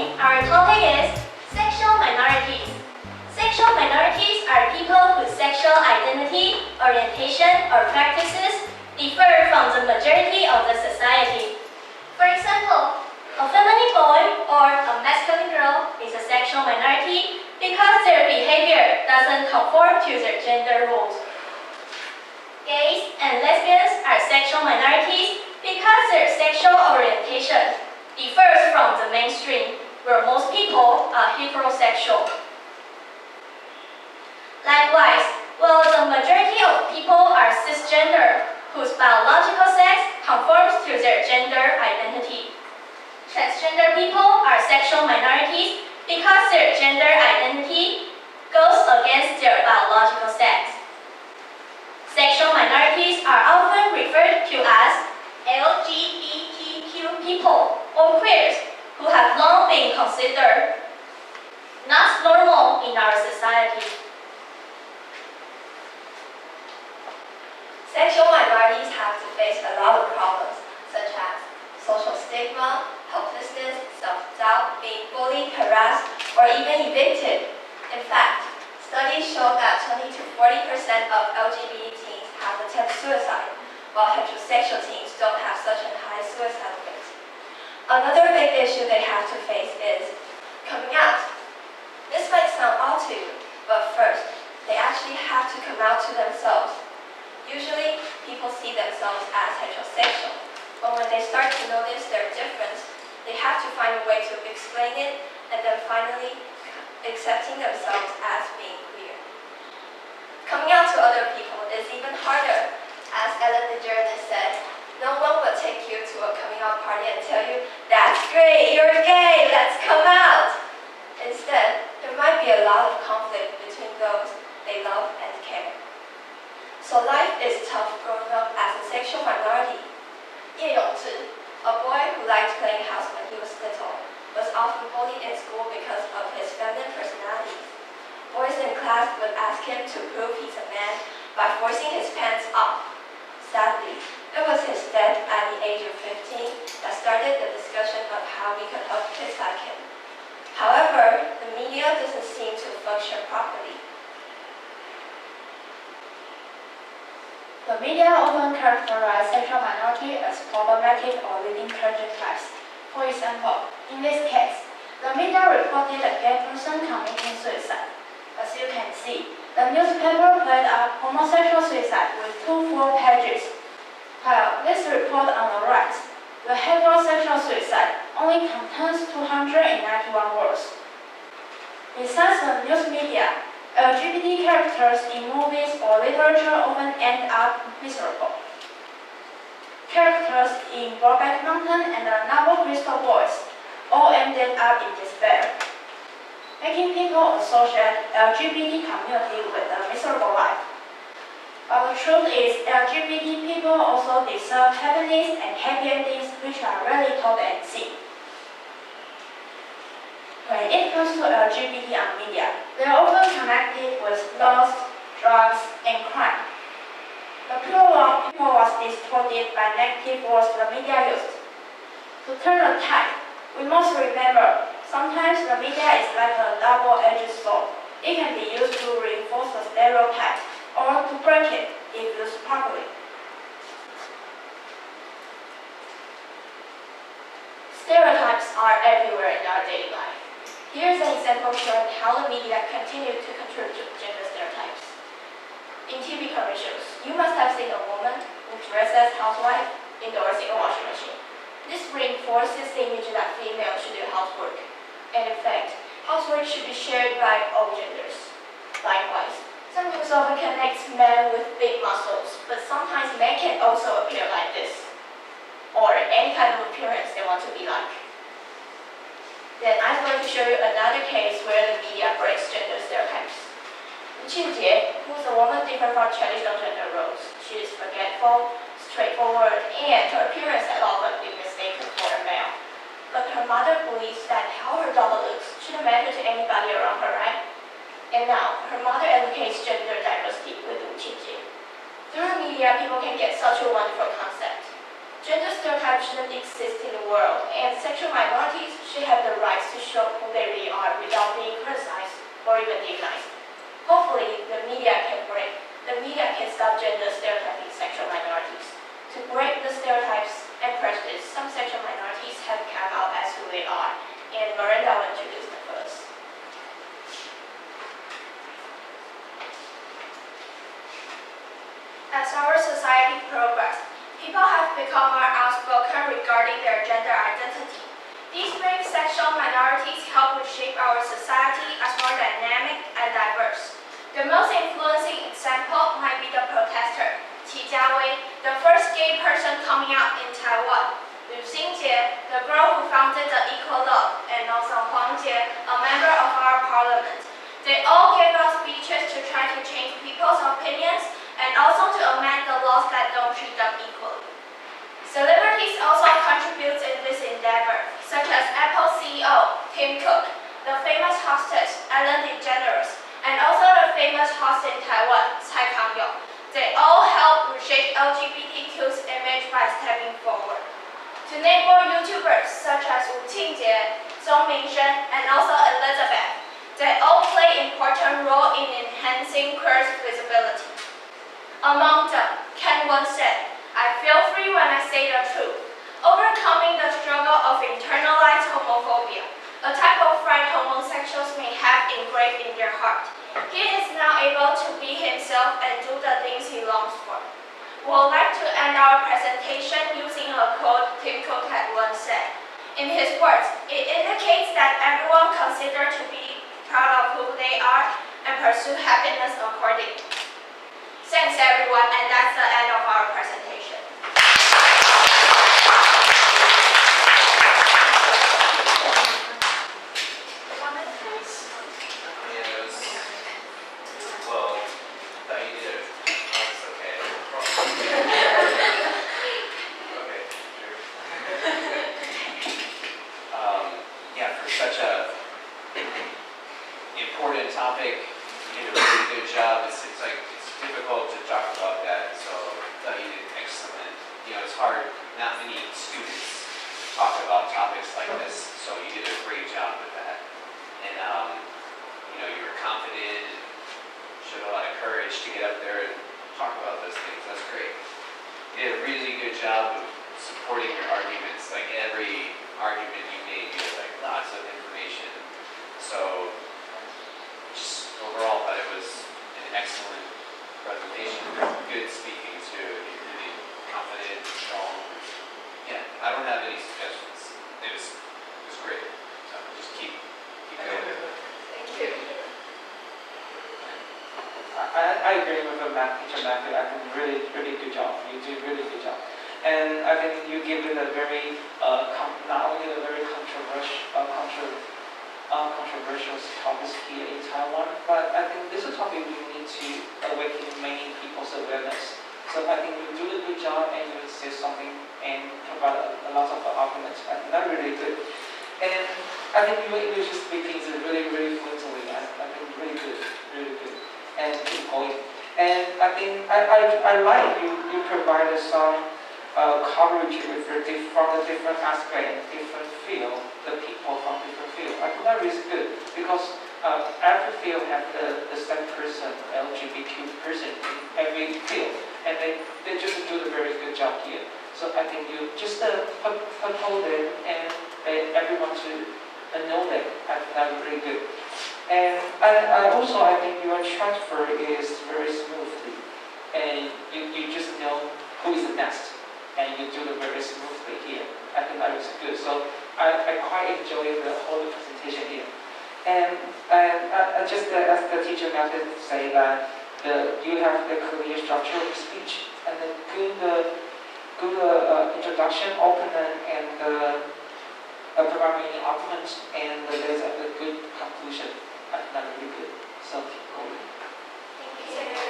morning, our topic is sexual minorities. Sexual minorities are people whose sexual identity, orientation, or practices differ from the majority of the society. For example, a feminine boy or a masculine girl is a sexual minority because their behavior doesn't conform to their gender roles. Gays and lesbians are sexual minorities because their sexual orientation differs from the mainstream, where most people are heterosexual. Likewise, while the majority of people are cisgender, whose biological sex conforms to their gender identity. Transgender people are sexual minorities because their gender identity goes against their biological sex. Sexual minorities are often referred to as LGBTQ people or queers who have long been considered not normal in our society. Sexual minorities have to face a lot of problems, such as social stigma, helplessness, self-doubt, being bullied, harassed, or even evicted. In fact, studies show that 20 to 40% of LGBT teens have attempted suicide, while heterosexual teens don't have such a high suicide rate. Another big issue they have to face is coming out. This might sound odd to you, but first, they actually have to come out to themselves. Usually, people see themselves as heterosexual, but when they start to notice their difference, they have to find a way to explain it, and then finally accepting themselves as being queer. Coming out to other people is even harder. As Ellen DeGeneres said, no one will take you to a coming out party and tell you, "That's great, you're gay, let's come out." Instead, there might be a lot of conflict between those they love and care. So life is tough growing up as a sexual minority. Ye Yongzhi, a boy who liked playing house when he was little, was often bullied in school because of his feminine personality. Boys in class would ask him to prove he's a man by forcing his pants up. Sadly, it was his death at the age of 15 that started the discussion of how we could help kids like him. However, the media doesn't seem to function properly. The media often characterize sexual minority as problematic or leading stereotypes. For example, in this case, the media reported a gay person committing suicide. As you can see, the newspaper played up homosexual suicide with 2 full pages, while this report on the right, the heterosexual suicide, only contains 291 words. Besides the news media, LGBT characters in movies or literature often end up miserable. Characters in Brokeback Mountain and the novel Crystal Boys all ended up in despair, making people associate LGBT community with a miserable life. But the truth is, LGBT people also deserve happiness and happy endings, which are rarely told and seen. When it comes to LGBT on media, they are often connected with lust, drugs, and crime. The plural of people was distorted by negative words the media used. To turn the tide, we must remember, sometimes the media is like a double-edged sword. It can be used to reinforce a stereotype or to break it if used properly. Stereotypes are everywhere in our daily life. Here's an example showing how the media continue to contribute to gender stereotypes. In TV commercials, you must have seen a woman who dressed as housewife endorsing a washing machine. This reinforces the image that females should do housework. And in fact, housework should be shared by all genders. Likewise, some news often connects men with big muscles, but sometimes men can also appear like this, or any kind of appearance they want to be like. Then I'm going to show you another case where the media breaks gender stereotypes. Qinjie, who's a woman different from traditional gender roles. She is forgetful, straightforward, and her appearance had often been mistaken for a male. But her mother believes that how her daughter looks shouldn't matter to anybody around her, right? And now, her mother advocates gender diversity with Wu Qinjie. Through media, people can get such a wonderful concept. Gender stereotypes shouldn't exist in the world, and sexual minorities should have the rights to show minorities help reshape our society as more dynamic and diverse. The most influencing example might be the protester, Qi Jiawei, the first gay person coming out in Taiwan. Liu Xinjie, the girl who founded the Equal Love, and also Huang Jie, a member of our parliament. They all gave us speeches to try to change people's opinions and also to amend the laws that don't treat them equally. Celebrities also contribute in this endeavor, such as Apple CEO Tim Cook, the famous hostess Ellen DeGeneres, and also the famous host in Taiwan, Tsai Kang-yong. They all help reshape LGBTQ's image by stepping forward. To name more YouTubers such as Wu Qingjie, Song Mingshen, and also Elizabeth, they all play important role in enhancing queer's visibility. Among them, Ken once said, "I feel free when I say the truth," overcoming the struggle of internalized homophobia, a type of fright homosexuals may have engraved in their heart. He is now able to be himself and do the things he longs for. We would like to end our presentation using a quote Tim Cook had once said. In his words, it indicates that everyone considers to be proud of who they are and pursue happiness accordingly. Thanks everyone, and that's the end of our presentation. Such a important topic, you did a really good job. It's difficult to talk about that, so you did excellent. It's hard. Not many students talk about topics like this, so you did a great job with that. And you were confident and showed a lot of courage to get up there and talk about those things. That's great. You did a really good job of supporting your arguments. Like every argument you made, you had lots of information. So just overall, thought it was an excellent presentation. Good speaking too. You're really confident, strong. Yeah, I don't have any suggestions. It was great. So just keep going. Thank you. I agree with the math teacher Matthew. I think really good job. You do really good job. And I think you give it a very, not only a very controversial topic here in Taiwan, but I think this is a topic we need to awaken many people's awareness. So I think you do a good job and you say something and provide a lot of arguments. I think that's really good. And I think your English speaking is really fluently. I think really good. And keep going. And I think I like you provided some coverage from the different aspect and different field, the people from different field. I think that is good because every field has the same person, LGBTQ person in every field, and they just do a very good job here. So I think you just uphold them and everyone to know them. I think that's really good. And I think your transfer is very smoothly, and you just know who is the next. And you do it very smoothly here. I think that was good. So I quite enjoyed the whole presentation here. And I just as the teacher method say that you have the clear structure of speech and the good introduction, opening, and provide many arguments, and there's a good conclusion. I think that's really good. So keep going. Thank you.